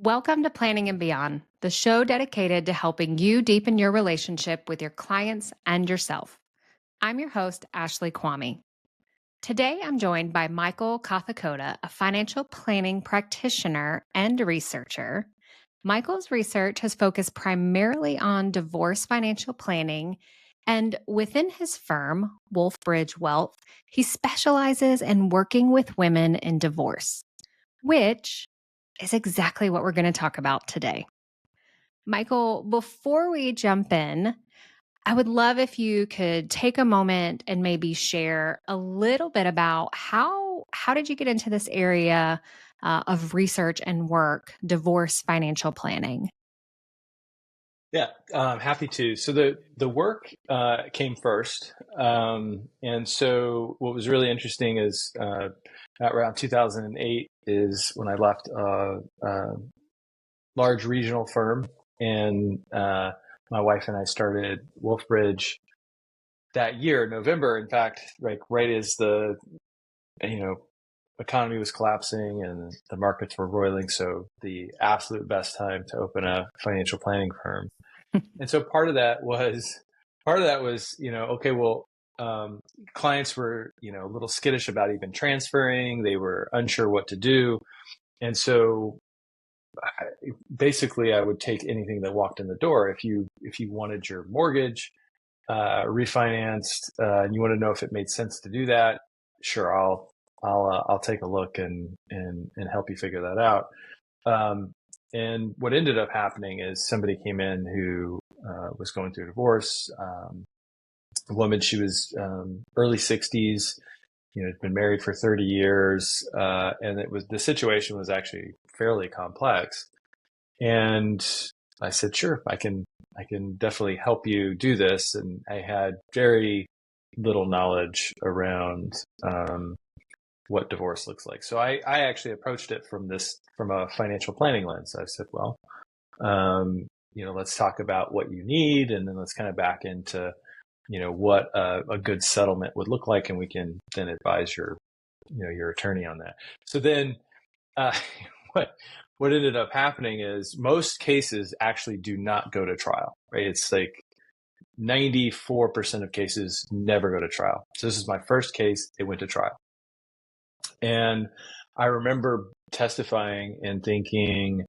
Welcome to Planning and Beyond, the show dedicated to helping you deepen your relationship with your clients and yourself. I'm your host, Ashley Kwame. Today, I'm joined by Michael Kothakota, a financial planning practitioner and researcher. Michael's research has focused primarily on divorce financial planning, and within his firm, Wolfbridge Wealth, he specializes in working with women in divorce, which is exactly what we're going to talk about today. Michael, before we jump in, I would love if you could take a moment and maybe share a little bit about how did you get into this area of research and work, divorce financial planning? Yeah, happy to. So the work came first, and so what was really interesting is at around 2008 is when I left a large regional firm, and my wife and I started Wolfbridge that year, November. In fact, like right as the economy was collapsing and the markets were roiling, so the absolute best time to open a financial planning firm. And so part of that was, okay, well, clients were, a little skittish about even transferring. They were unsure what to do. And so basically I would take anything that walked in the door. If you wanted your mortgage refinanced, and you want to know if it made sense to do that, sure, I'll take a look and help you figure that out. And what ended up happening is somebody came in who was going through a divorce. A woman, she was early 60s, had been married for 30 years, and the situation was actually fairly complex. And I said, sure, I can definitely help you do this. And I had very little knowledge around what divorce looks like. So I actually approached it from a financial planning lens. I said, well, let's talk about what you need, and then let's kind of back into, what a good settlement would look like, and we can then advise your attorney on that. So then, what ended up happening is most cases actually do not go to trial, right? It's like 94% of cases never go to trial. So this is my first case. It went to trial. And I remember testifying and thinking,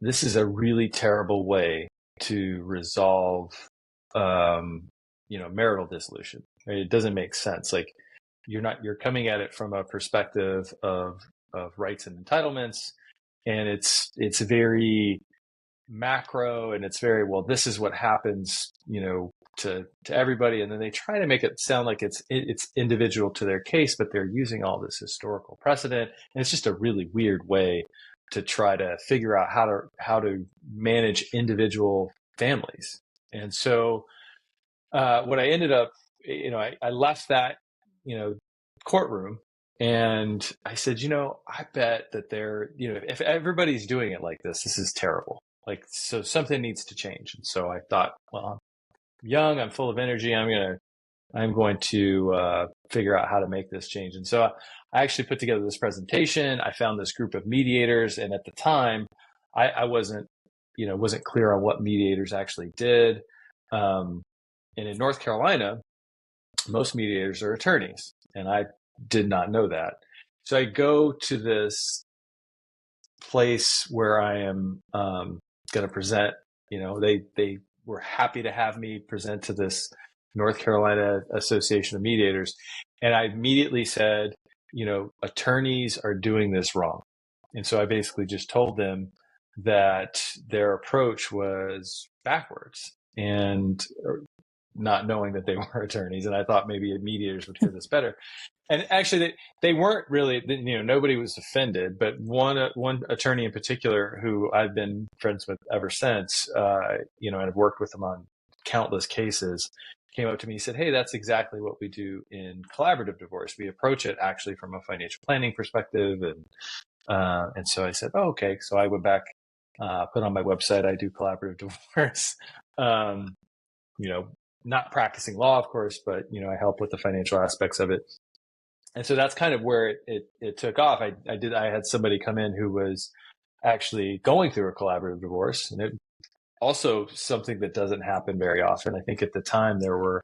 this is a really terrible way to resolve, marital dissolution. Right? It doesn't make sense. Like you're coming at it from a perspective of rights and entitlements, and it's very macro, and it's very, well, this is what happens, to everybody. And then they try to make it sound like it's individual to their case, but they're using all this historical precedent. And it's just a really weird way to try to figure out how to manage individual families. And so what I ended up, I left that, courtroom, and I said, I bet that if everybody's doing it like this is terrible. Like, so something needs to change. And so I thought, well, I'm young, I'm full of energy. I'm going to figure out how to make this change. And so I actually put together this presentation. I found this group of mediators. And at the time, I wasn't clear on what mediators actually did. And in North Carolina, most mediators are attorneys. And I did not know that. So I go to this place where I am going to present. They were happy to have me present to this North Carolina Association of Mediators. And I immediately said, attorneys are doing this wrong. And so I basically just told them that their approach was backwards, and not knowing that they were attorneys. And I thought maybe mediators would hear this better. And actually, they weren't really, nobody was offended. But one attorney in particular, who I've been friends with ever since, and I've worked with him on countless cases, came up to me and said, hey, that's exactly what we do in collaborative divorce. We approach it actually from a financial planning perspective. And so I said, oh, okay. So I went back, put on my website, I do collaborative divorce. Not practicing law, of course, but, I help with the financial aspects of it. And so that's kind of where it took off. I had somebody come in who was actually going through a collaborative divorce. And it also something that doesn't happen very often. I think at the time there were,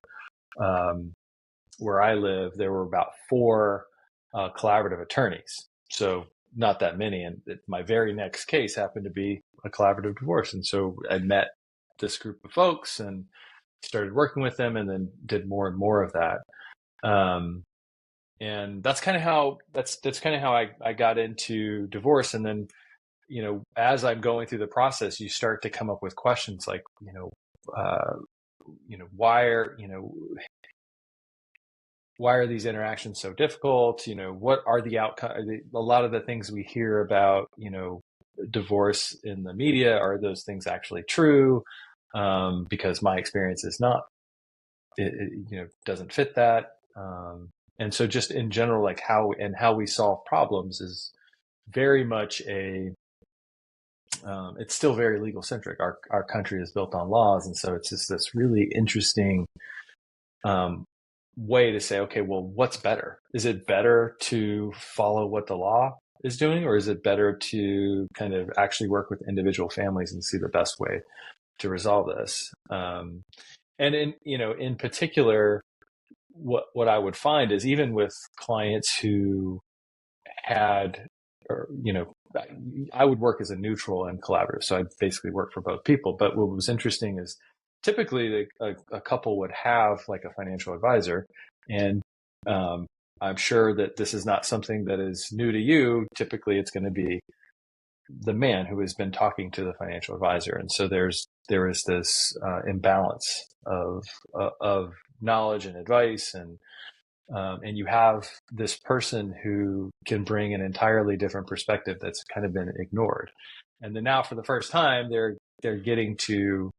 where I live, there were about 4 collaborative attorneys. So not that many. And my very next case happened to be a collaborative divorce. And so I met this group of folks and started working with them, and then did more and more of that. And that's kind of how I got into divorce. And then, as I'm going through the process, you start to come up with questions like, why are these interactions so difficult? What are the outcomes? A lot of the things we hear about, divorce in the media, are those things actually true? Because my experience is not, doesn't fit that. And so just in general, like how we solve problems is very much it's still very legal centric. Our country is built on laws. And so it's just this really interesting, way to say, okay, well, what's better? Is it better to follow what the law is doing, or is it better to kind of actually work with individual families and see the best way to resolve this? And in particular, what I would find is, even with clients who had, or, I would work as a neutral and collaborative. So I basically work for both people. But what was interesting is, typically a couple would have like a financial advisor. And I'm sure that this is not something that is new to you. Typically, it's going to be the man who has been talking to the financial advisor. And so there is this imbalance of knowledge and advice, and you have this person who can bring an entirely different perspective that's kind of been ignored. And then now, for the first time, they're getting to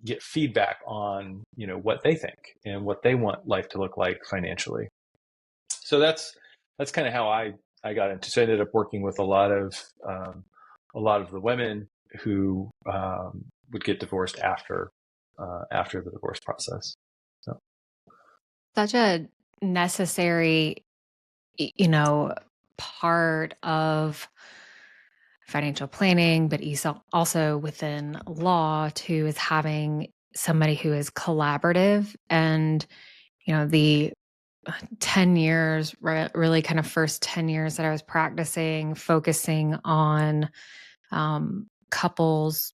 get feedback on, what they think and what they want life to look like financially. So that's kind of how I got into. So I ended up working with a lot of the women who would get divorced after the divorce process. So Such a necessary, part of financial planning, but also within law too, is having somebody who is collaborative. And, the 10 years, really kind of first 10 years that I was practicing, focusing on couples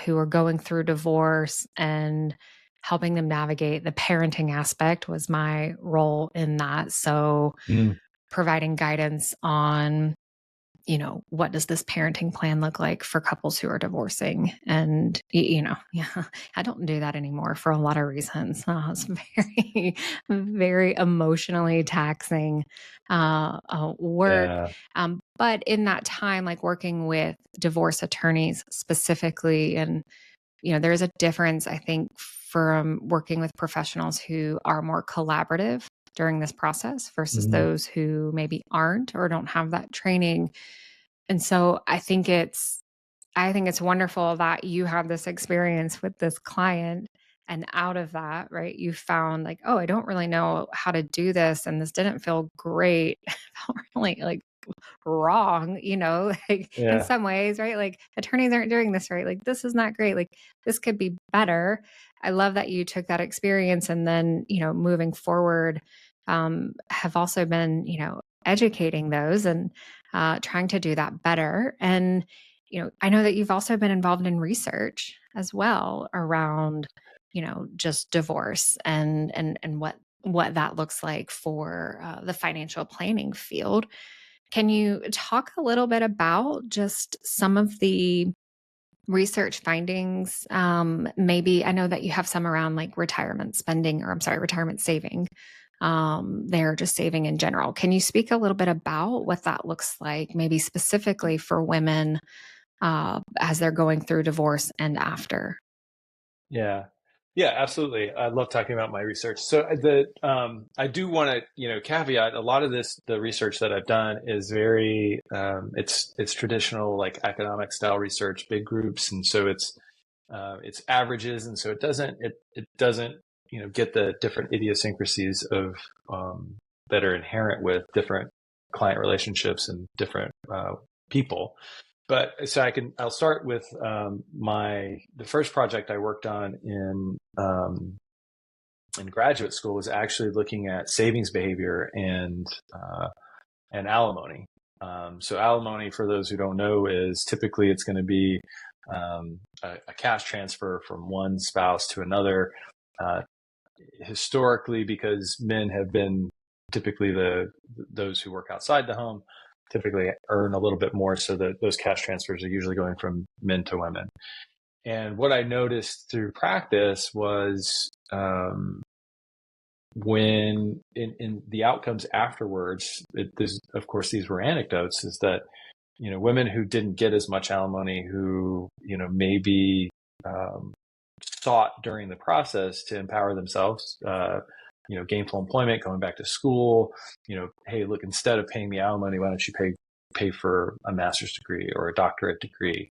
who are going through divorce and helping them navigate the parenting aspect was my role in that. So providing guidance on, what does this parenting plan look like for couples who are divorcing? And, I don't do that anymore for a lot of reasons. It's very, very emotionally taxing work. yeah. But in that time, like working with divorce attorneys specifically, and, there is a difference, I think, from working with professionals who are more collaborative during this process versus those who maybe aren't or don't have that training. And so I think it's wonderful that you have this experience with this client, and out of that, right, you found like, oh, I don't really know how to do this, and this didn't feel great. It felt really like wrong, like in Yeah. some ways, right? Like attorneys aren't doing this right. Like this is not great. Like this could be better. I love that you took that experience, and then, moving forward, have also been, educating those and trying to do that better. And, I know that you've also been involved in research as well around, just divorce and what that looks like for the financial planning field. Can you talk a little bit about just some of the research findings? Maybe I know that you have some around like retirement spending, or I'm sorry, retirement saving. They're just saving in general. Can you speak a little bit about what that looks like, maybe specifically for women as they're going through divorce and after? Yeah. Yeah, absolutely. I love talking about my research. So I do want to, caveat a lot of the research that I've done is very, it's traditional, like economic style research, big groups. And so it's averages. And so it doesn't, get the different idiosyncrasies of, that are inherent with different client relationships and different, people. But so I'll start with the first project I worked on in graduate school was actually looking at savings behavior and alimony. So alimony, for those who don't know, is typically it's going to be a cash transfer from one spouse to another. Historically, because men have been typically those who work outside the home, typically earn a little bit more, so that those cash transfers are usually going from men to women. And what I noticed through practice was when in the outcomes afterwards, of course, these were anecdotes, is that, women who didn't get as much alimony, who, maybe sought during the process to empower themselves, gainful employment, going back to school, hey, look, instead of paying me alimony, why don't you pay for a master's degree or a doctorate degree?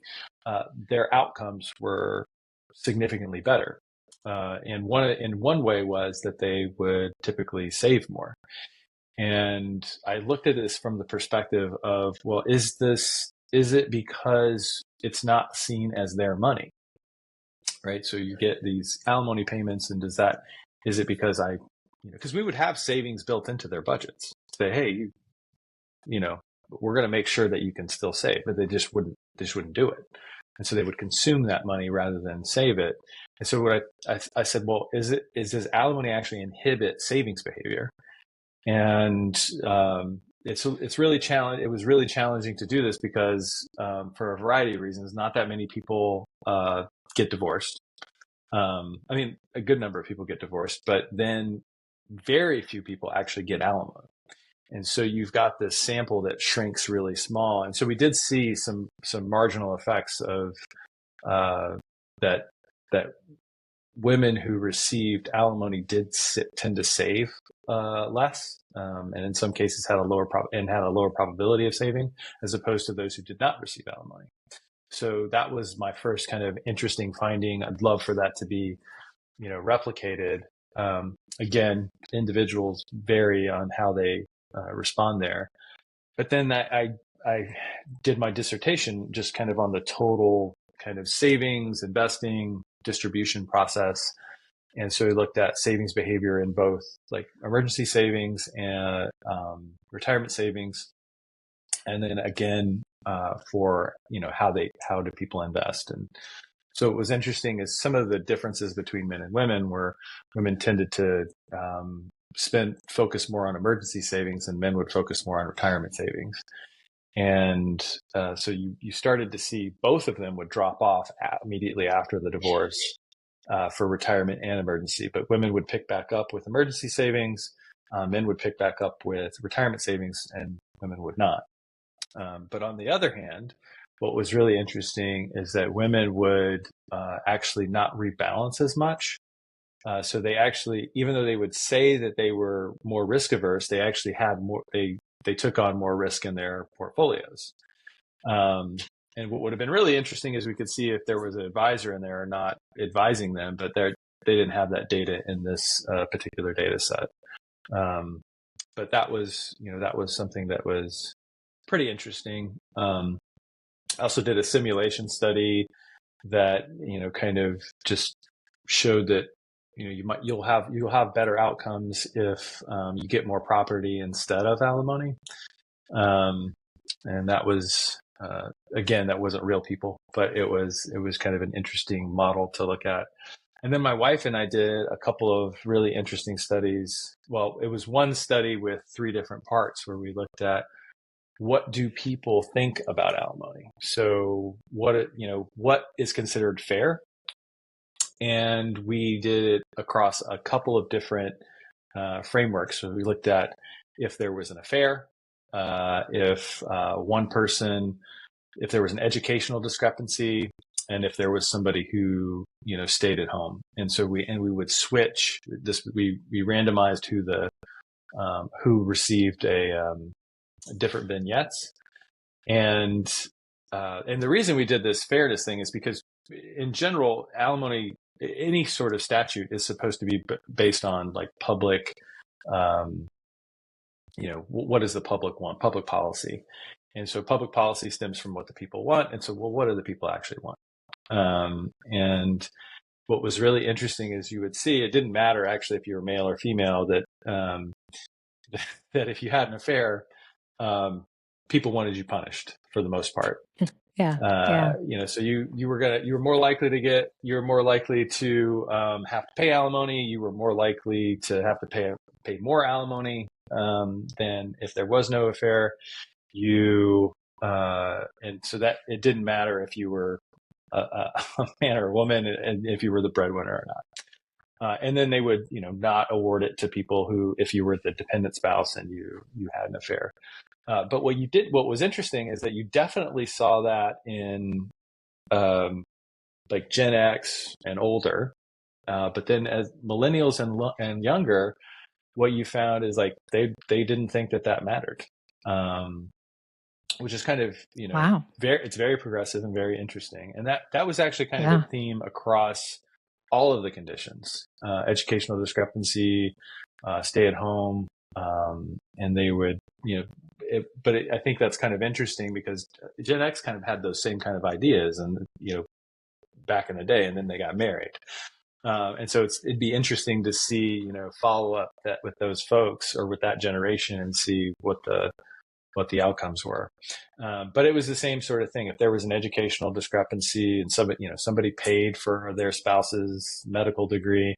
Their outcomes were significantly better. And one way was that they would typically save more. And I looked at this from the perspective of, well, is it because it's not seen as their money, right? So you get these alimony payments, and is it because because we would have savings built into their budgets. Say, hey, we're going to make sure that you can still save, but they just wouldn't do it. And so they would consume that money rather than save it. And so what I said, well, does alimony actually inhibit savings behavior? And it's really challenging. It was really challenging to do this because for a variety of reasons, not that many people get divorced. I mean, a good number of people get divorced, but then very few people actually get alimony. And so you've got this sample that shrinks really small. And so we did see some marginal effects of that women who received alimony did tend to save less, and in some cases had a lower probability of saving, as opposed to those who did not receive alimony. So that was my first kind of interesting finding. I'd love for that to be, replicated. Again, individuals vary on how they respond there. But then I did my dissertation just kind of on the total kind of savings, investing, distribution process. And so we looked at savings behavior in both like emergency savings and retirement savings. And then again, for, how do people invest? And so what was interesting is some of the differences between men and women were women tended to focus more on emergency savings, and men would focus more on retirement savings. And so you started to see both of them would drop off immediately after the divorce for retirement and emergency. But women would pick back up with emergency savings, men would pick back up with retirement savings, and women would not. But on the other hand, what was really interesting is that women would actually not rebalance as much. So they actually, even though they would say that they were more risk averse, they actually had more, they took on more risk in their portfolios. And what would have been really interesting is we could see if there was an advisor in there or not advising them, but they didn't have that data in this particular data set. But that was something that was pretty interesting. I also did a simulation study that, kind of just showed that, you'll have better outcomes if you get more property instead of alimony. And that was, again, that wasn't real people, but it was kind of an interesting model to look at. And then my wife and I did a couple of really interesting studies. Well, it was one study with 3 different parts where we looked at what do people think about alimony? So what is considered fair? And we did it across a couple of different frameworks. So we looked at if there was an affair, if there was an educational discrepancy, and if there was somebody who stayed at home. And so we would switch this. We randomized who received a different vignettes, and the reason we did this fairness thing is because in general, alimony, any sort of statute is supposed to be based on like public, what does the public want? Public policy. And so public policy stems from what the people want. And so, well, what do the people actually want? And what was really interesting is you would see it didn't matter actually if you were male or female, that that if you had an affair, people wanted you punished for the most part. Yeah. So you were more likely to have to pay alimony. You were more likely to have to pay more alimony than if there was no affair. And so that it didn't matter if you were a man or a woman, and if you were the breadwinner or not. And then they would, not award it to people who, if you were the dependent spouse and you had an affair. But what was interesting is that you definitely saw that in like Gen X and older. But then as millennials and younger, what you found is like they didn't think that mattered. Which is kind of, Wow. it's very progressive and very interesting. And that was actually kind of a theme across all of the conditions, educational discrepancy, stay at home. And they would, I think that's kind of interesting because Gen X kind of had those same kind of ideas and, back in the day, and then they got married. And so it'd be interesting to see, follow up that with those folks or with that generation and see what the outcomes were. But it was the same sort of thing. If there was an educational discrepancy and somebody paid for their spouse's medical degree,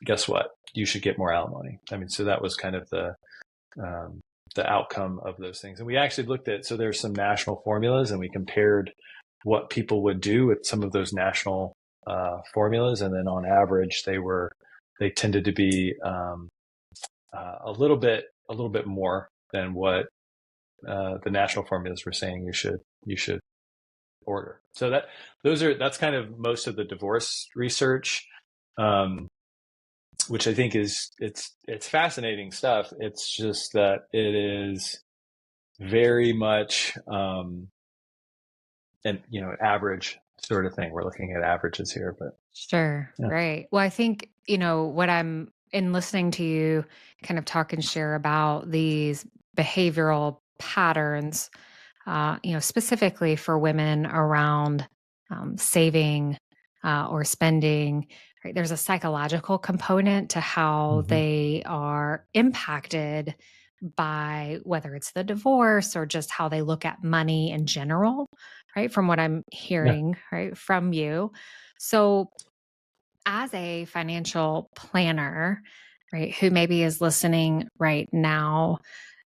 guess what? You should get more alimony. I mean, so that was kind of the outcome of those things. And we actually looked at, so there's some national formulas, and we compared what people would do with some of those national formulas. And then on average, they tended to be a little bit more than what the national formulas were saying you should order. So that's kind of most of the divorce research, which I think it's fascinating stuff. It's just that it is very much average sort of thing. We're looking at averages here, but Sure. yeah. Right. Well, I think, what I'm in listening to you kind of talk and share about these behavioral patterns, specifically for women around saving or spending, right? There's a psychological component to how they are impacted by whether it's the divorce or just how they look at money in general, right? From what I'm hearing, right, from you. So, as a financial planner, right, who maybe is listening right now,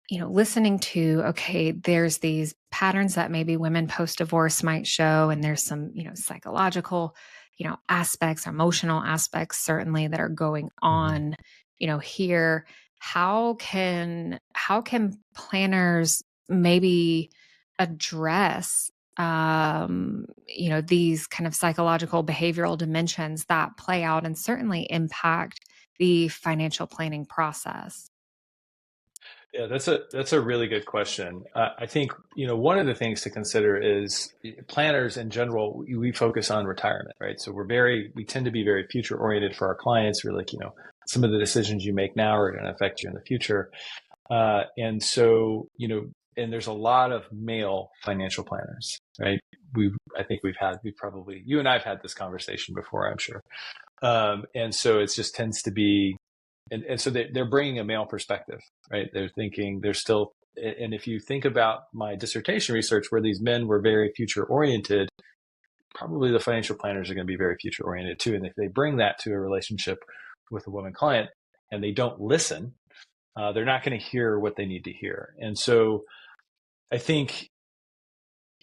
listening to, okay, there's these patterns that maybe women post-divorce might show, and there's some, psychological, aspects, emotional aspects, certainly that are going on, here. How can planners maybe address these kind of psychological behavioral dimensions that play out and certainly impact the financial planning process? Yeah, that's a really good question. I think, one of the things to consider is planners in general, we focus on retirement, right? So we tend to be very future oriented for our clients. We're like, some of the decisions you make now are going to affect you in the future. And so, and there's a lot of male financial planners, right? I think you and I've had this conversation before, I'm sure. And so it just tends to be, and so they're bringing a male perspective, right? They're thinking and if you think about my dissertation research where these men were very future oriented, probably the financial planners are going to be very future oriented too. And if they bring that to a relationship with a woman client and they don't listen, they're not going to hear what they need to hear. And so I think,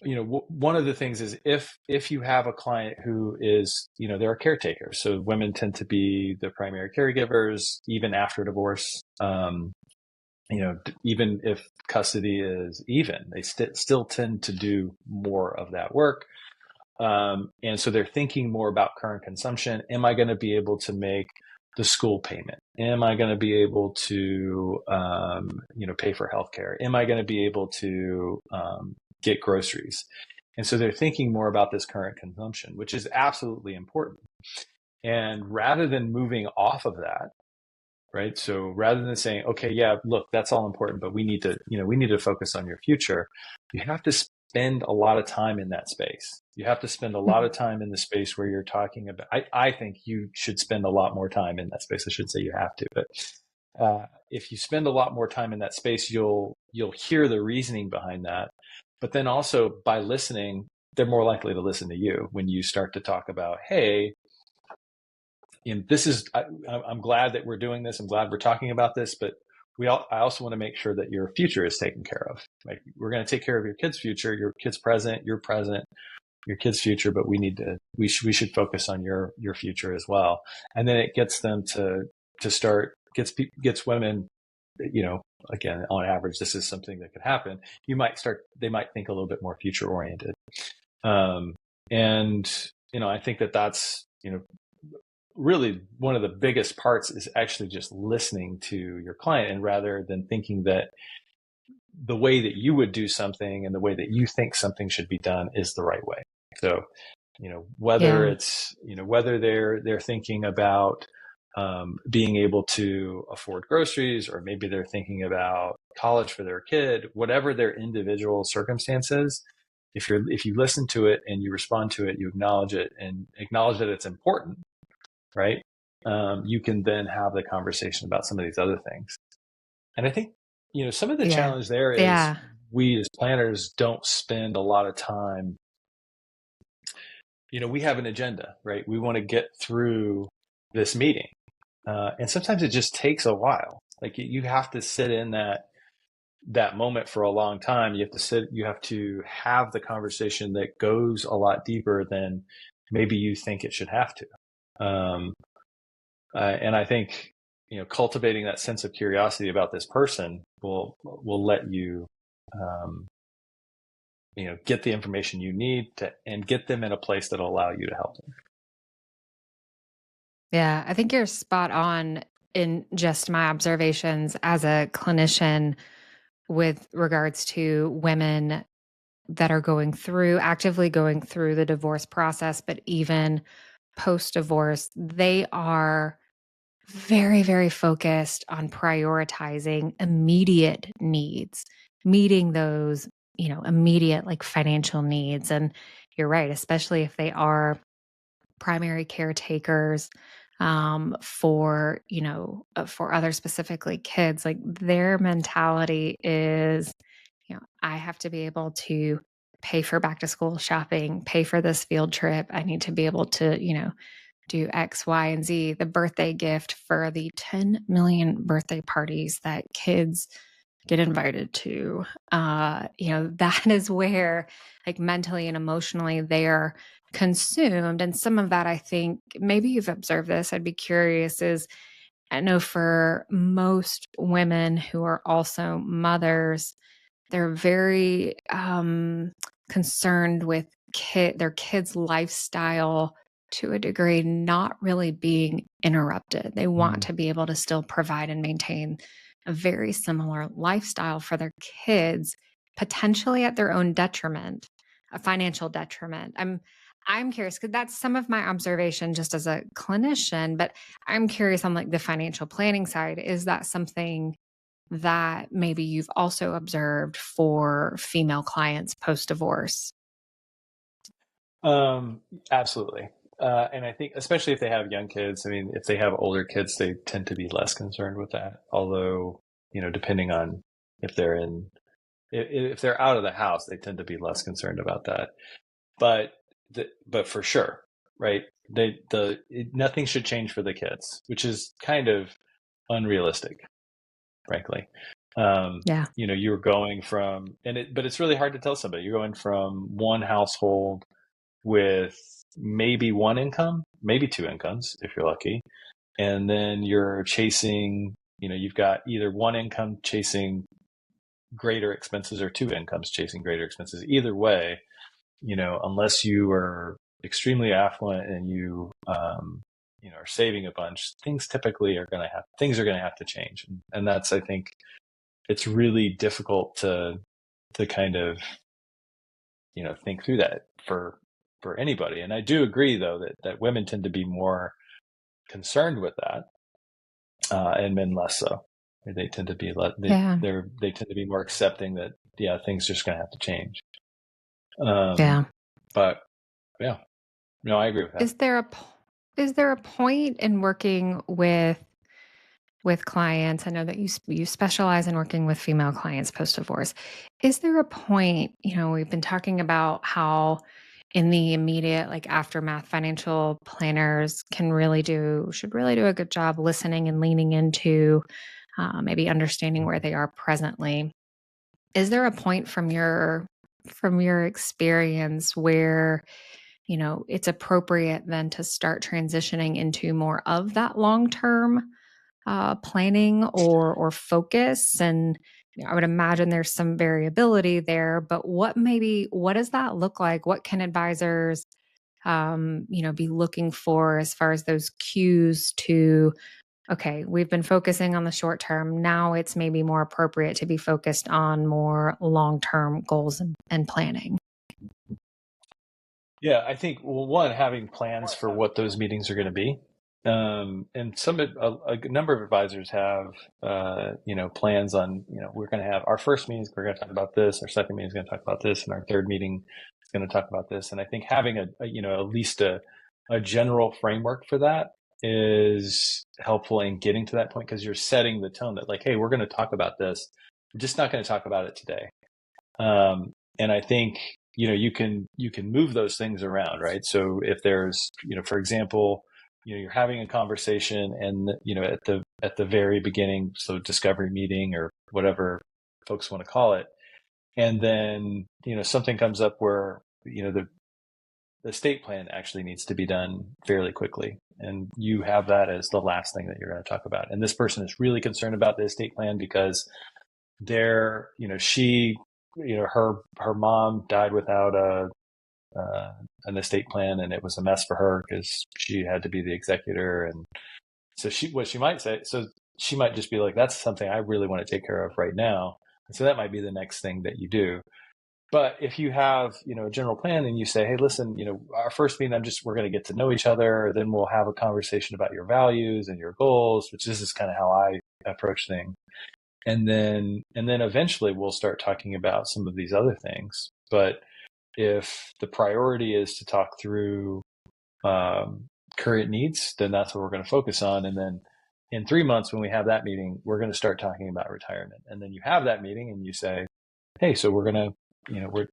one of the things is if you have a client who is, they're a caretaker. So women tend to be the primary caregivers, even after divorce. Even if custody is even, they still tend to do more of that work. And so they're thinking more about current consumption. Am I going to be able to make the school payment? Am I going to be able to, pay for healthcare? Am I going to be able to get groceries? And so they're thinking more about this current consumption, which is absolutely important. And rather than moving off of that, right? So rather than saying, okay, yeah, look, that's all important, but we need to focus on your future. You have to spend a lot of time in that space. You have to spend a lot of time in the space where you're talking about, I think you should spend a lot more time in that space. I should say you have to, but if you spend a lot more time in that space, you'll hear the reasoning behind that. But then also by listening, they're more likely to listen to you when you start to talk about, hey, this is, I'm glad that we're doing this. I'm glad we're talking about this, but I also want to make sure that your future is taken care of. Like, we're going to take care of your kid's future, your kid's present, your present, your kid's future, but we should focus on your future as well. And then it gets them to start, gets women, again, on average, this is something that could happen. They might think a little bit more future oriented. And, I think that's, really one of the biggest parts is actually just listening to your client, and rather than thinking that the way that you would do something and the way that you think something should be done is the right way. So, whether it's, whether they're thinking about being able to afford groceries, or maybe they're thinking about college for their kid, whatever their individual circumstances, if you listen to it and you respond to it, you acknowledge it and acknowledge that it's important, right? You can then have the conversation about some of these other things. And I think, some of the challenge there is we as planners don't spend a lot of time. We have an agenda, right? We want to get through this meeting. And sometimes it just takes a while. Like, you have to sit in that moment for a long time. You have to have the conversation that goes a lot deeper than maybe you think it should have to. And I think, cultivating that sense of curiosity about this person will let you, get the information you need and get them in a place that'll allow you to help them. Yeah, I think you're spot on in just my observations as a clinician with regards to women that are actively going through the divorce process, but even post-divorce, they are very, very focused on prioritizing immediate needs, meeting those, immediate like financial needs. And you're right, especially if they are primary caretakers for other, specifically kids, like their mentality is, I have to be able to pay for back to school shopping, pay for this field trip. I need to be able to, do X, Y, and Z, the birthday gift for the 10 million birthday parties that kids get invited to. That is where, like, mentally and emotionally they're consumed. And some of that, I think, maybe you've observed this, I'd be curious, is I know for most women who are also mothers, they're very concerned with their kids' lifestyle to a degree not really being interrupted. They want to be able to still provide and maintain a very similar lifestyle for their kids, potentially at their own detriment, a financial detriment. I'm curious, because that's some of my observation just as a clinician, but I'm curious on like the financial planning side. Is that something that maybe you've also observed for female clients post-divorce? Absolutely. And I think, especially if they have young kids, I mean, if they have older kids, they tend to be less concerned with that. Although, depending on if they're out of the house, they tend to be less concerned about that. But for sure, right? Nothing should change for the kids, which is kind of unrealistic, frankly. Yeah. You're going from, but it's really hard to tell somebody. You're going from one household with maybe one income, maybe two incomes if you're lucky. And then you're chasing, you've got either one income chasing greater expenses or two incomes chasing greater expenses. Either way, unless you are extremely affluent and you are saving a bunch, things are going to have to change. And that's, I think, it's really difficult to kind of, think through that for anybody. And I do agree, though, that women tend to be more concerned with that. and men less so. They tend to be Yeah. they tend to be more accepting that things are just going to have to change. Yeah. But yeah, no, I agree with that. Is there a point in working with clients? I know that you specialize in working with female clients post divorce. Is there a point, we've been talking about how in the immediate like aftermath, financial planners should really do a good job listening and leaning into maybe understanding where they are presently. Is there a point from your experience where it's appropriate then to start transitioning into more of that long-term planning or focus? And I would imagine there's some variability there, but what does that look like? What can advisors, be looking for as far as those cues to, okay, we've been focusing on the short term. Now it's maybe more appropriate to be focused on more long-term goals and planning. Yeah, I think, well, one, having plans for what those meetings are going to be. And a number of advisors have, plans on, we're going to have our first meetings, we're going to talk about this, our second meeting is going to talk about this, and our third meeting is going to talk about this. And I think having at least a general framework for that is helpful in getting to that point, because you're setting the tone that like, hey, we're going to talk about this. We're just not going to talk about it today. And I think, you can move those things around, right? So if there's, for example, you're having a conversation and, at the very beginning, so discovery meeting or whatever folks want to call it. And then, something comes up where, the estate plan actually needs to be done fairly quickly. And you have that as the last thing that you're going to talk about. And this person is really concerned about the estate plan because they're, her mom died without an estate plan, and it was a mess for her because she had to be the executor. And so she might just be like, that's something I really want to take care of right now. And so that might be the next thing that you do. But if you have, a general plan and you say, hey, listen, our first meeting, we're going to get to know each other. Then we'll have a conversation about your values and your goals, which this is kind of how I approach things. And then eventually we'll start talking about some of these other things. But if the priority is to talk through current needs, then that's what we're going to focus on. And then in 3 months, when we have that meeting, we're going to start talking about retirement. And then you have that meeting and you say, hey, so we're going to,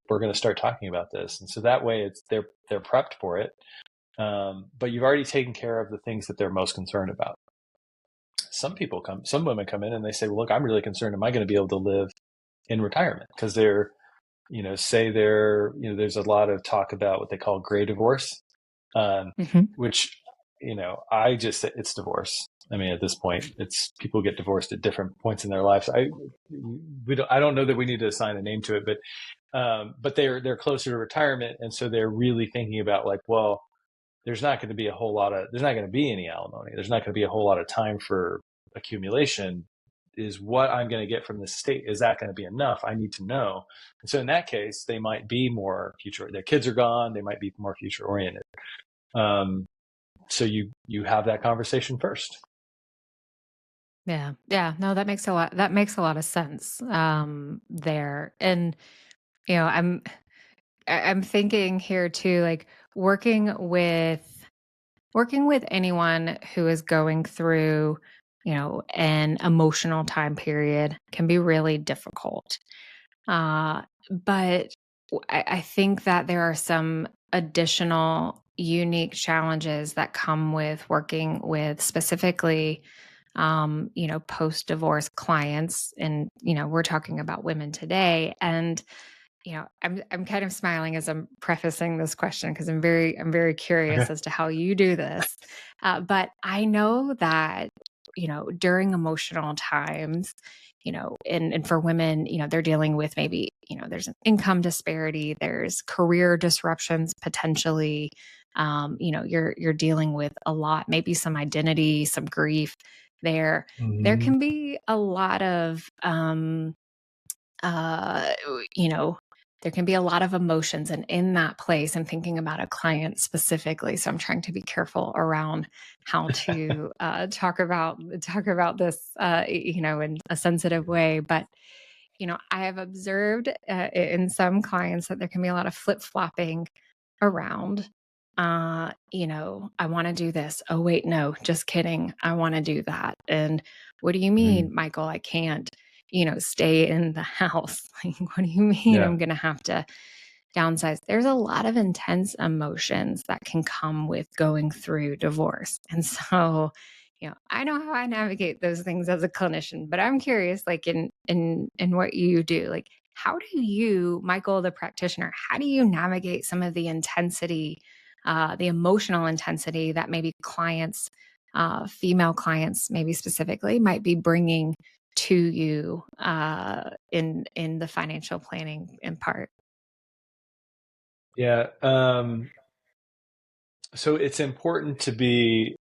we're going to start talking about this. And so that way they're prepped for it. But you've already taken care of the things that they're most concerned about. Some women come in and they say, well, look, I'm really concerned. Am I going to be able to live in retirement? Because they're, there's a lot of talk about what they call gray divorce, which, I just say it's divorce. I mean, at this point, it's people get divorced at different points in their lives. I don't know that we need to assign a name to it, but they're closer to retirement. And so they're really thinking about like, well, there's not going to be any alimony. There's not going to be a whole lot of time for accumulation. Is what I'm going to get from the state, is that going to be enough? I need to know. And so in that case, they might be more future. Their kids are gone. They might be more future oriented. So you have that conversation first. Yeah. Yeah. No, that makes a lot of sense there. And, I'm thinking here too, like working with anyone who is going through, an emotional time period can be really difficult. But I think that there are some additional unique challenges that come with working with specifically, post-divorce clients. And, we're talking about women today. And, I'm kind of smiling as I'm prefacing this question because I'm very curious as to how you do this. But I know that, during emotional times, and for women, they're dealing with maybe, there's an income disparity, there's career disruptions potentially. You're dealing with a lot, maybe some identity, some grief there. There can be a lot of, uh, you know, there can be a lot of emotions, and in that place, I'm thinking about a client specifically. So I'm trying to be careful around how to talk about this, in a sensitive way. But I have observed in some clients that there can be a lot of flip flopping around. I want to do this. Oh wait, no, just kidding. I want to do that. And what do you mean, Michael? I can't stay in the house. Like, what do you mean I'm going to have to downsize? There's a lot of intense emotions that can come with going through divorce. And so, I know how I navigate those things as a clinician, but I'm curious, like in what you do, like, how do you, Michael, the practitioner, how do you navigate some of the intensity, the emotional intensity that maybe clients, female clients, maybe specifically, might be bringing to you in the financial planning in part? Yeah. So it's important to be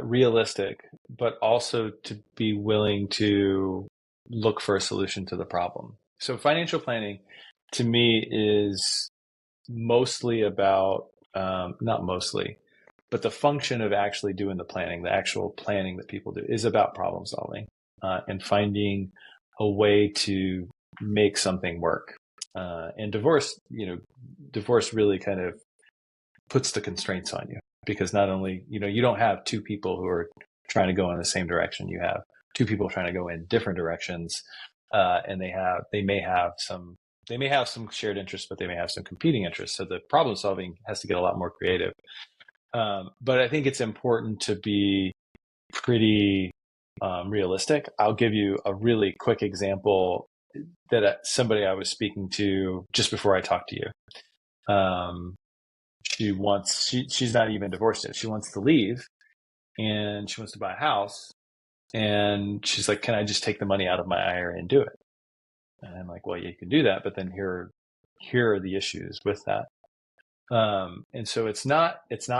realistic, but also to be willing to look for a solution to the problem. So financial planning to me is mostly about, not mostly, but the function of actually doing the planning, the actual planning that people do is about problem solving and finding a way to make something work. And divorce really kind of puts the constraints on you, because not only, you don't have two people who are trying to go in the same direction. You have two people trying to go in different directions. And they may have some shared interests, but they may have some competing interests. So the problem solving has to get a lot more creative. But I think it's important to be pretty realistic. I'll give you a really quick example that somebody I was speaking to just before I talked to you. She's not even divorced yet. She wants to leave and she wants to buy a house. And she's like, can I just take the money out of my IRA and do it? And I'm like, well, yeah, you can do that, but then here are the issues with that. And so it's not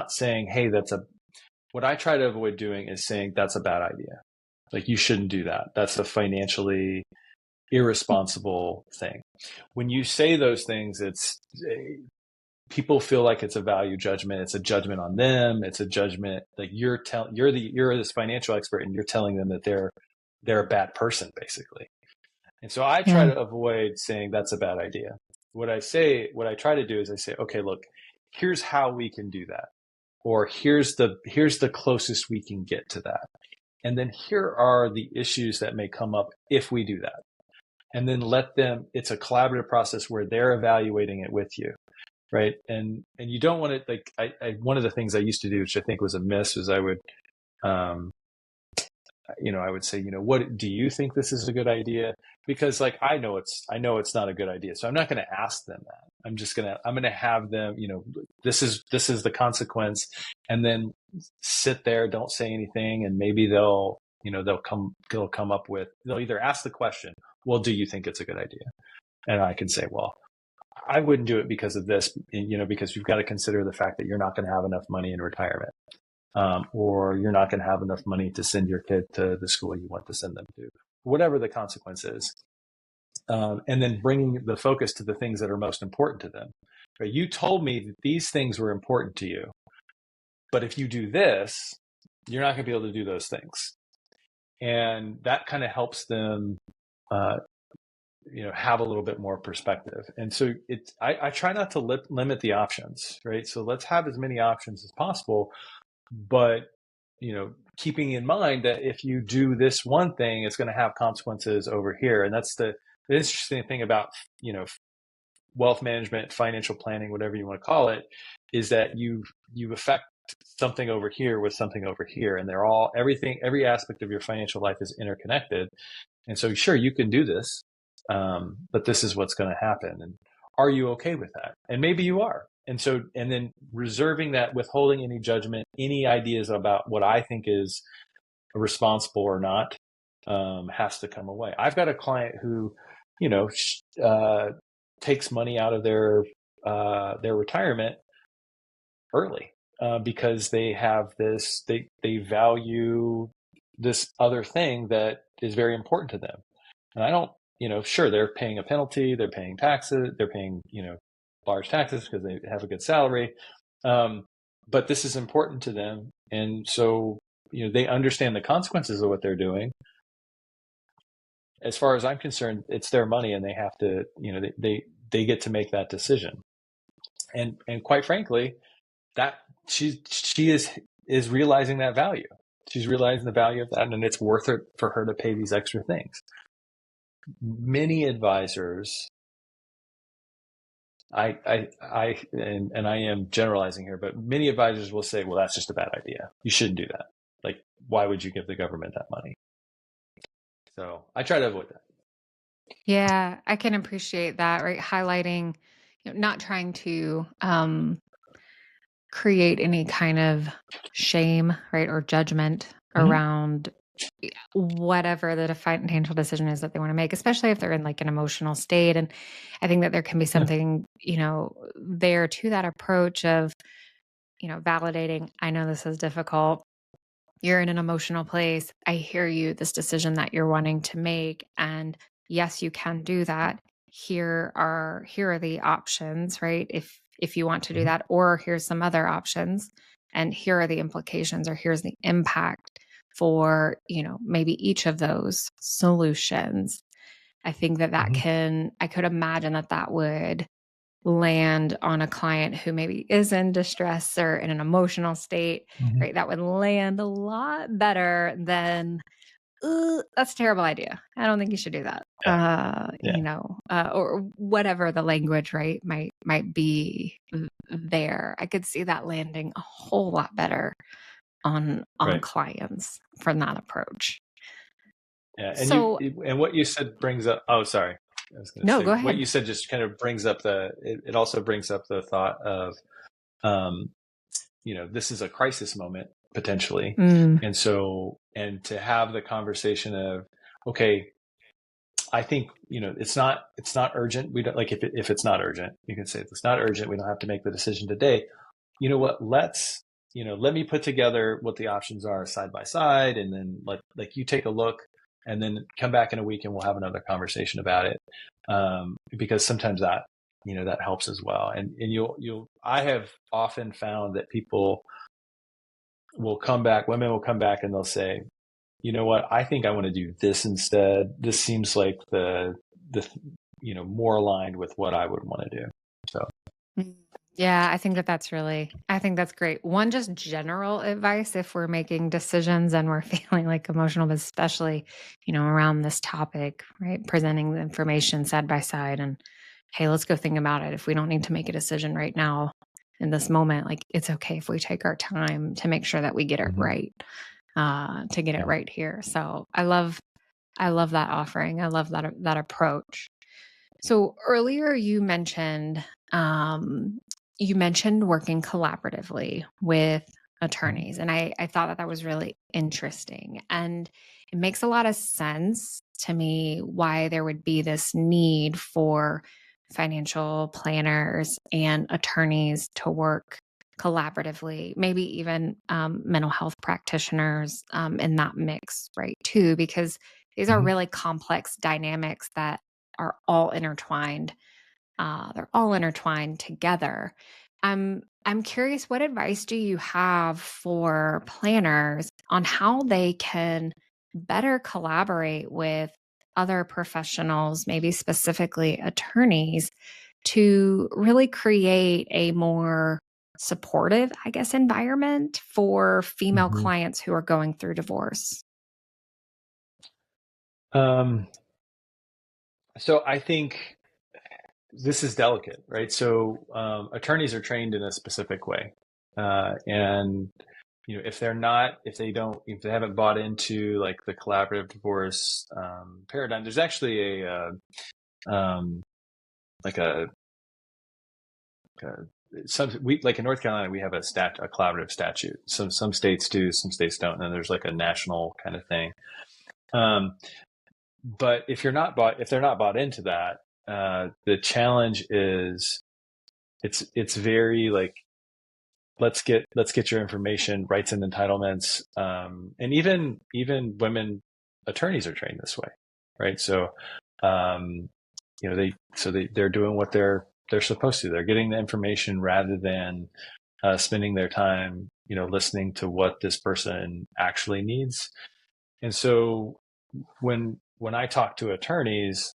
saying, hey, what I try to avoid doing is saying that's a bad idea. Like, you shouldn't do that. That's a financially irresponsible thing. When you say those things, people feel like it's a value judgment. It's a judgment on them. It's a judgment, like you're this financial expert and you're telling them that they're a bad person, basically. And so I try to avoid saying that's a bad idea. What I try to do is I say, okay, look, here's how we can do that. Or here's the closest we can get to that. And then here are the issues that may come up if we do that. And then it's a collaborative process where they're evaluating it with you. Right. And you don't want it, like, one of the things I used to do, which I think was a miss, was I would, I would say, what do you think this is a good idea? Because, like, I know it's not a good idea. So I'm not going to ask them that. I'm going to have them, this is the consequence, and then sit there, don't say anything. And maybe they'll come up with, they'll either ask the question, well, do you think it's a good idea? And I can say, well, I wouldn't do it because of this, because you've got to consider the fact that you're not going to have enough money in retirement, or you're not going to have enough money to send your kid to the school you want to send them to, whatever the consequence is. And then bringing the focus to the things that are most important to them. Right? You told me that these things were important to you, but if you do this, you're not going to be able to do those things. And that kind of helps them, have a little bit more perspective. And so I try not to limit the options, right? So let's have as many options as possible, but, keeping in mind that if you do this one thing, it's going to have consequences over here. And that's the interesting thing about, wealth management, financial planning, whatever you want to call it, is that you affect something over here with something over here. And every aspect of your financial life is interconnected. And so, sure, you can do this, but this is what's going to happen. And are you okay with that? And maybe you are. And so, and then reserving that, withholding any judgment, any ideas about what I think is responsible or not, has to come away. I've got a client who, takes money out of their retirement early, because they have they value this other thing that is very important to them. And I don't sure, they're paying a penalty, they're paying taxes, they're paying, large taxes because they have a good salary. But this is important to them. And so, they understand the consequences of what they're doing. As far as I'm concerned, it's their money and they have to, they get to make that decision. And quite frankly, that she is realizing that value. She's realizing the value of that, and it's worth it for her to pay these extra things. Many advisors, and I am generalizing here, but many advisors will say, well, that's just a bad idea. You shouldn't do that. Like, why would you give the government that money? So I try to avoid that. Yeah, I can appreciate that, right? Highlighting, not trying to create any kind of shame, right, or judgment around whatever the financial decision is that they want to make, especially if they're in like an emotional state. And I think that there can be something, there to that approach of, validating, I know this is difficult. You're in an emotional place. I hear you, this decision that you're wanting to make. And yes, you can do that. Here are the options, right? If you want to do that, or here's some other options, and here are the implications, or here's the impact for, maybe each of those solutions. I think that I could imagine that would land on a client who maybe is in distress or in an emotional state, right? That would land a lot better than, that's a terrible idea. I don't think you should do that. Or whatever the language, right, might be there. I could see that landing a whole lot better on clients from that approach. Yeah, and what you said brings up. Oh, sorry. I was going to say, go ahead. What you said just kind of brings up it also brings up the thought of, this is a crisis moment potentially. And so, and to have the conversation of, okay, I think, it's not urgent. We don't, like, if it's not urgent, you can say it's not urgent. We don't have to make the decision today. You know what? Let me put together what the options are side by side. And then like you take a look, and then come back in a week and we'll have another conversation about it. Because sometimes that, that helps as well. And I have often found that women will come back and they'll say, you know what, I think I want to do this instead. This seems like the more aligned with what I would want to do. So. Yeah, I think that's great. One, just general advice if we're making decisions and we're feeling like emotional, but especially, around this topic, right? Presenting the information side by side and, hey, let's go think about it. If we don't need to make a decision right now in this moment, like, it's okay if we take our time to make sure that we get it right, to get it right here. So I love that offering. I love that approach. So earlier you mentioned working collaboratively with attorneys, and I thought that was really interesting, and it makes a lot of sense to me why there would be this need for financial planners and attorneys to work collaboratively, maybe even mental health practitioners in that mix, right, too, because these are really complex dynamics that are all intertwined. They're all intertwined together. I'm curious, what advice do you have for planners on how they can better collaborate with other professionals, maybe specifically attorneys, to really create a more supportive, I guess, environment for female clients who are going through divorce? So I think this is delicate, right? So attorneys are trained in a specific way, and if they haven't bought into like the collaborative divorce paradigm, there's actually like in North Carolina we have a collaborative statute. Some states do, some states don't, and then there's like a national kind of thing. But if they're not bought into that, the challenge is it's very like, let's get your information, rights and entitlements, and even women attorneys are trained this way, right? So they're doing what they're supposed to. They're getting the information rather than spending their time, listening to what this person actually needs. And so when I talk to attorneys,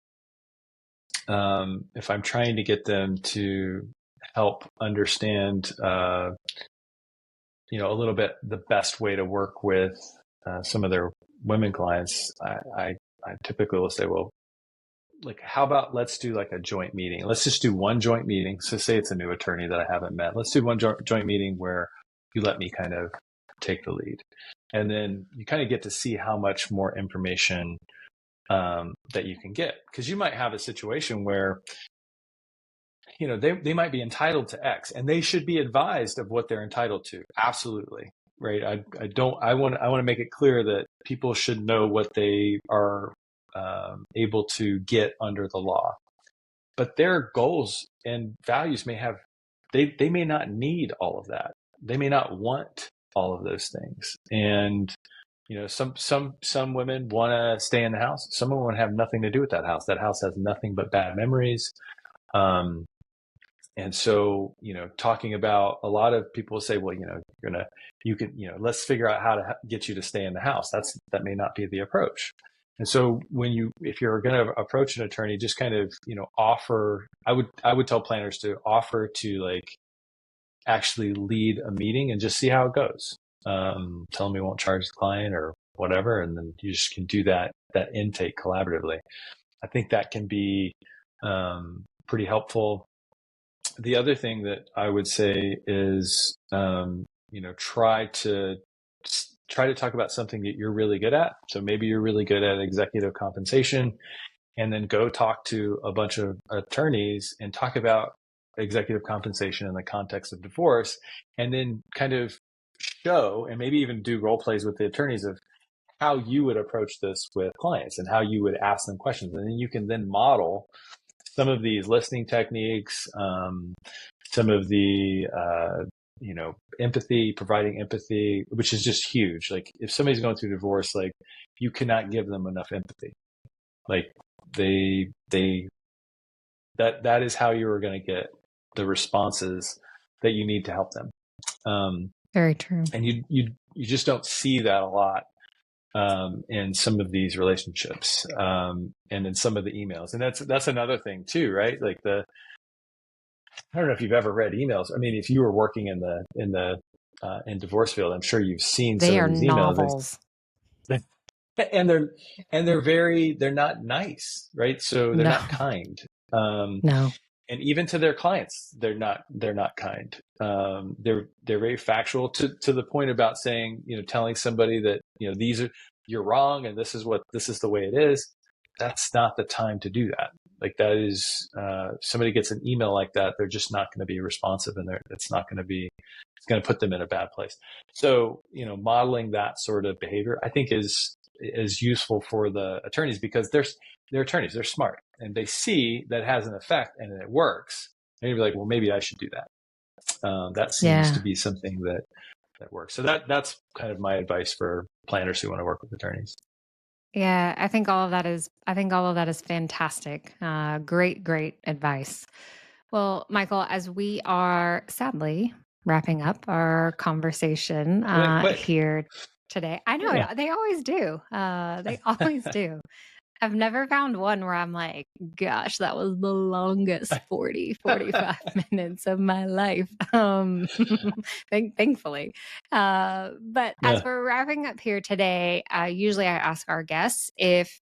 if I'm trying to get them to help understand, a little bit the best way to work with some of their women clients, I typically will say, well, like, how about let's do like a joint meeting? Let's just do one joint meeting. So say it's a new attorney that I haven't met. Let's do one joint meeting where you let me kind of take the lead. And then you kind of get to see how much more information that you can get. Because you might have a situation where, they might be entitled to X and they should be advised of what they're entitled to. Absolutely. Right. I want to make it clear that people should know what they are able to get under the law, but their goals and values they may not need all of that. They may not want all of those things. And, some women want to stay in the house. Some women have nothing to do with that house. That house has nothing but bad memories. And so, talking about, a lot of people say, well, let's figure out how to get you to stay in the house. That may not be the approach. And so if you're going to approach an attorney, just kind of, offer, I would tell planners to offer to like actually lead a meeting and just see how it goes. Tell them you won't charge the client or whatever. And then you just can do that intake collaboratively. I think that can be pretty helpful. The other thing that I would say is, try to talk about something that you're really good at. So maybe you're really good at executive compensation, and then go talk to a bunch of attorneys and talk about executive compensation in the context of divorce, and then kind of show, and maybe even do role plays with the attorneys of how you would approach this with clients and how you would ask them questions. And then you can then model some of these listening techniques, some of the, providing empathy, which is just huge. Like, if somebody's going through divorce, like, you cannot give them enough empathy. Like, that is how you are going to get the responses that you need to help them. Very true. And you just don't see that a lot in some of these relationships, and in some of the emails. And that's another thing too, right? Like, I don't know if you've ever read emails. I mean, if you were working in in divorce field, I'm sure you've seen some of these novels. Emails. And they're not nice, right? So they're not kind. No. And even to their clients, they're not kind. They're very factual to the point about saying, telling somebody that, you're wrong and this is the way it is. That's not the time to do that. Like, that is, somebody gets an email like that, they're just not going to be responsive, and it's going to put them in a bad place. So, modeling that sort of behavior, I think is useful for the attorneys, because they're attorneys, they're smart, and they see that has an effect and it works. And you're like, well, maybe I should do that. That seems to be something that works. So that's kind of my advice for planners who want to work with attorneys. Yeah, I think all of that is fantastic. Great advice. Well, Michael, as we are sadly wrapping up our conversation here today, I know they always do. They always do. I've never found one where I'm like, gosh, that was the longest 45 minutes of my life. Thankfully. But as we're wrapping up here today, usually I ask our guests if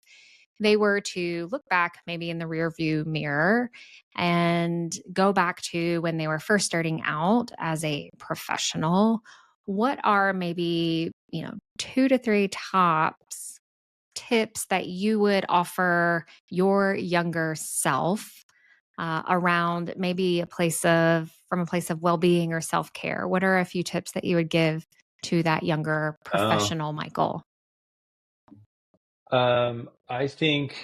they were to look back maybe in the rearview mirror and go back to when they were first starting out as a professional, what are maybe, 2 to 3 tops tips that you would offer your younger self around maybe from a place of well-being or self-care? What are a few tips that you would give to that younger professional Michael? I think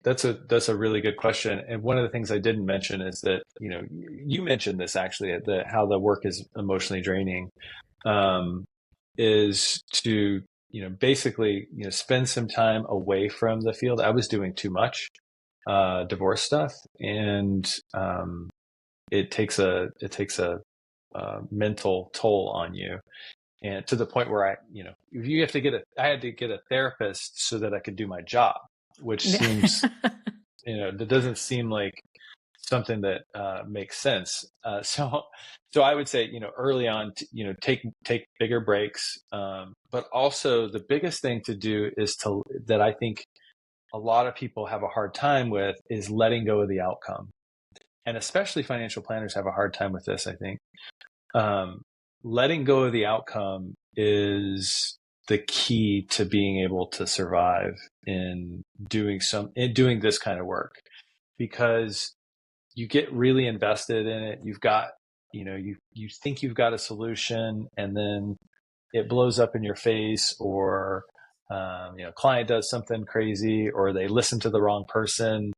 that's a really good question. And one of the things I didn't mention is that, you mentioned this actually, how the work is emotionally draining, is to, basically, spend some time away from the field. I was doing too much. divorce stuff, and it takes a mental toll on you, and to the point where I had to get a therapist so that I could do my job, which seems that doesn't seem like something that makes sense. So I would say, early on, take bigger breaks. But also the biggest thing to do that I think a lot of people have a hard time with is letting go of the outcome. And especially financial planners have a hard time with this, I think. Letting go of the outcome is the key to being able to survive in doing this kind of work, because you get really invested in it. You've got, you think you've got a solution, and then it blows up in your face, or, client does something crazy, or they listen to the wrong person.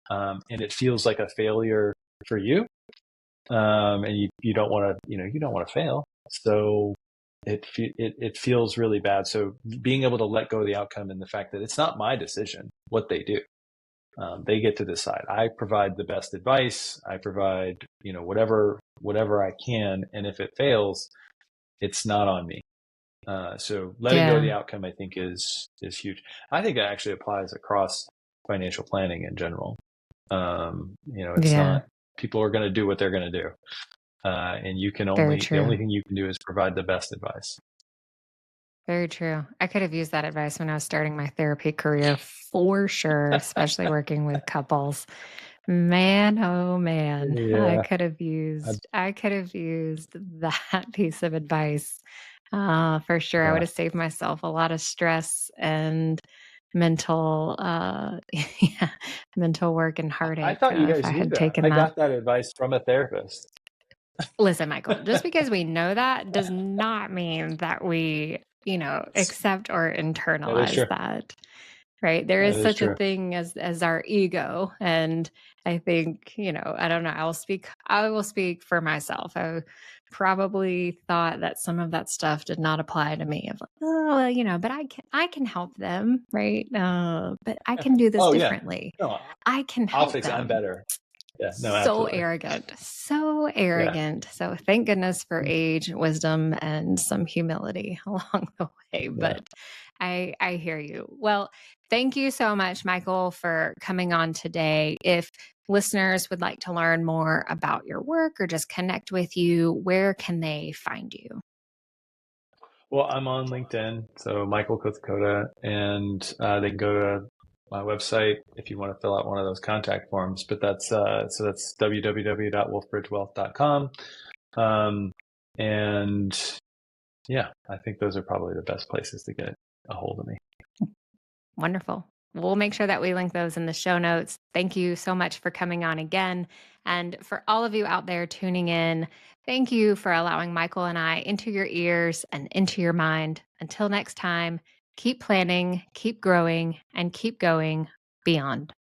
And it feels like a failure for you. And you don't want to, you don't want to fail. So it feels really bad. So being able to let go of the outcome, and the fact that it's not my decision what they do. They get to decide. I provide the best advice. I provide, whatever I can. And if it fails, it's not on me. So letting go of the outcome, I think, is huge. I think that actually applies across financial planning in general. It's not, people are going to do what they're going to do. And the only thing you can do is provide the best advice. Very true. I could have used that advice when I was starting my therapy career for sure, especially working with couples. Man, oh man, yeah. I could have used that piece of advice for sure. Yeah. I would have saved myself a lot of stress and mental work and heartache. I thought you guys knew that. I got that advice from a therapist. Listen, Michael, just because we know that does not mean that we, accept or internalize that. Right. There is such a thing as our ego. And I think, I don't know, I will speak for myself. I probably thought that some of that stuff did not apply to me. Of like, oh, but I can help them. Right. But I can do this differently. Yeah. No, I can help them. I'm better. Yeah, no, so absolutely. so arrogant. Yeah. So thank goodness for age, wisdom, and some humility along the way. But I hear you. Well, thank you so much, Michael, for coming on today. If listeners would like to learn more about your work or just connect with you, where can they find you? Well, I'm on LinkedIn, so Michael Kothakota, and they can go to my website if you want to fill out one of those contact forms. But that's www.wolfbridgewealth.com. And yeah, I think those are probably the best places to get a hold of me. Wonderful. We'll make sure that we link those in the show notes. Thank you so much for coming on again. And for all of you out there tuning in, thank you for allowing Michael and I into your ears and into your mind. Until next time, keep planning, keep growing, and keep going beyond.